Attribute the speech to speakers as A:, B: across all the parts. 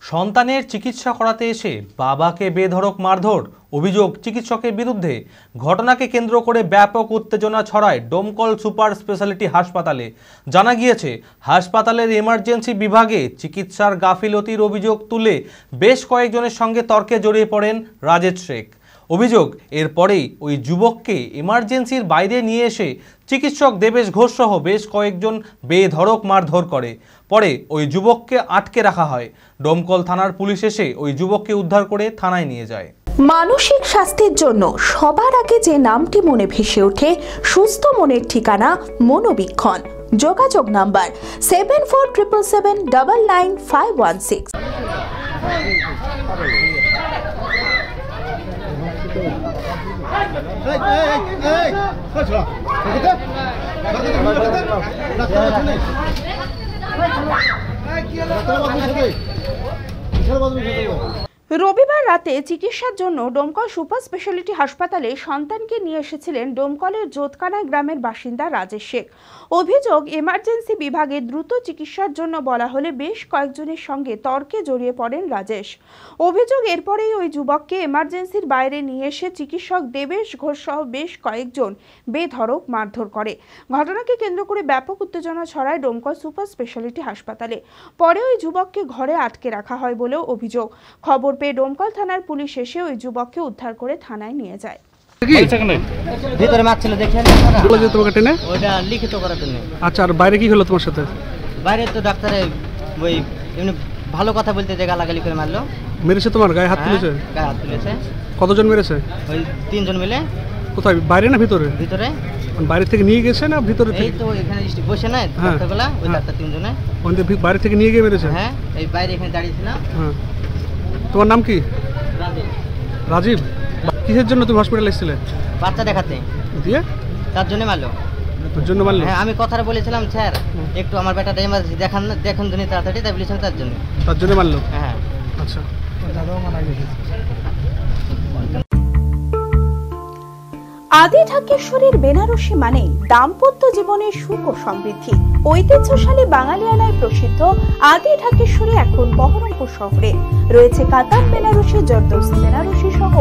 A: সন্তানের চিকিৎসা করাতে এসে বাবাকে বেধড়ক মারধর, অভিযোগ চিকিৎসকের বিরুদ্ধে। ঘটনাকে কেন্দ্র করে ব্যাপক উত্তেজনা ছড়ায় ডোমকল সুপার স্পেশালিটি হাসপাতালে। জানা গিয়েছে, হাসপাতালের এমার্জেন্সি বিভাগে চিকিৎসার গাফিলতির অভিযোগ তুলে বেশ কয়েকজনের সঙ্গে তর্কে জড়িয়ে পড়েন রাজেশ শেখ। অভিযোগ, এরপরেই ওই যুবককে এমার্জেন্সির বাইরে নিয়ে এসে চিকিৎসক দেবেশ ঘোষ সহ বেশ কয়েকজন বেধড়ক মারধর করে। পরে ওই যুবককে আটকে রাখা হয়। ডোমকল থানার পুলিশ এসে ওই যুবককে উদ্ধার করে থানায় নিয়ে যায়।
B: মানসিক স্বাস্থ্যের জন্য সবার আগে যে নামটি মনে ভেসে ওঠে, সুস্থ মনের ঠিকানা মনোবীক্ষণ। যোগাযোগ নাম্বার 7477799516। রবিবার রাতে চিকিৎসার জন্য ডোমকল সুপার স্পেশালিটি হাসপাতালে সন্তানকে নিয়ে এসেছিলেন ডোমকলের জোতকানাই গ্রামের বাসিন্দা রাজেশ শেখ। অভিযোগ, এমার্জেন্সি বিভাগে দ্রুত চিকিৎসার জন্য বলা হলে বেশ কয়েকজনের সঙ্গে তর্কে জড়িয়ে পড়েন রাজেশ। অভিযোগ, এরপরেই ওই যুবককে এমার্জেন্সির বাইরে নিয়ে এসে চিকিৎসক দেবেশ ঘোষ সহ বেশ কয়েকজন বেধড়ক মারধর করে। ঘটনাকে কেন্দ্র করে ব্যাপক উত্তেজনা ছড়ায় ডোমকল সুপার স্পেশালিটি হাসপাতালে। পরে ওই যুবককে ঘরে আটকে রাখা হয় বলেও অভিযোগ। খবর পেয়ে ডোমকল থানার পুলিশ এসে ওই যুবককে উদ্ধার করে থানায় নিয়ে যায়।
C: ভিতরে মাছ ছিল দেখেন,
D: বলে যে তোমাকে টেনে
C: ওটা লিখিত করার জন্য।
D: আচ্ছা, আর বাইরে কি হলো তোমার সাথে?
C: বাইরে তো ডাক্তারে ওই এমনি ভালো কথা বলতে যে গালাগালি করে মারলো।
D: মেরেছে? তোমার গায়ে হাত তুলেছে?
C: গায়ে হাত তুলেছে।
D: কতজন মেরেছে?
C: ওই 3 জন মিলে।
D: কোথায়, বাইরে না ভিতরে?
C: ভিতরে।
D: বাইরে থেকে নিয়ে গেছে না ভিতরে থেকে?
C: এই তো এখানে বসে নাই ডাক্তারগুলা, ওই ডাক্তার 3 জনে
D: বাইরে থেকে নিয়ে গিয়ে মেরেছে?
C: হ্যাঁ, এই বাইরে এখানে দাঁড়িয়ে ছিল।
D: হ্যাঁ। তোমার নাম কি?
C: রাজীব।
D: রাজীব, কিসের জন্য তুমি হসপিটালে এসেছিলে?
C: বাচ্চা দেখাতে। দিয়ে তার জন্য মারলো। তার জন্য মারলো? হ্যাঁ, আমি কথাটা বলেছিলাম, স্যার একটু আমার বেটাটা এমার্জেন্সি দেখুন জন্য তাড়াতাড়ি, তাই বলেছিলাম তার জন্য।
D: তার জন্য মারলো?
C: হ্যাঁ।
D: আচ্ছা।
B: আদি ঢাকেশ্বরীর বেনারসি মানে দাম্পত্য জীবনের সুখ ও সমৃদ্ধি। ঐতিহ্যশালী বাঙালিয়ানায় প্রসিদ্ধ আদি ঢাকেশ্বরী এখন বহরমপুর শহরে। রয়েছে কাতার বেনারসি, জর্দোসি বেনারসি সহ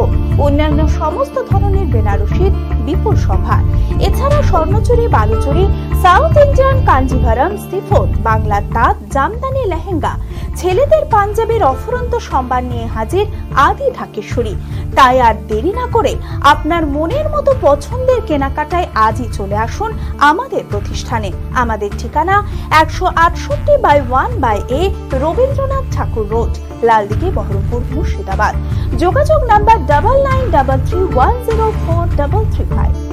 B: অন্যান্য সমস্ত ধরনের বেনারসির বিপুল সম্ভার। এছাড়া Swarnachuri, Baluchari, south Indian Kanjeevaram, chiffon, বাংলার তাঁত, জামদানি লেহেঙ্গা, ছেলেদের পাঞ্জাবির অফুরন্ত সম্ভার নিয়ে হাজির আদি ঢাকেশ্বরী। তাই আর দেরি না করে আপনার মনের মতো পছন্দের কেনাকাটায় আজই চলে আসুন আমাদের প্রতিষ্ঠানে। আমাদের ঠিকানা 168/1/A রবীন্দ্রনাথ ঠাকুর রোড, লালদিঘি, বহরমপুর, মুর্শিদাবাদ। যোগাযোগ নাম্বার 9933104335।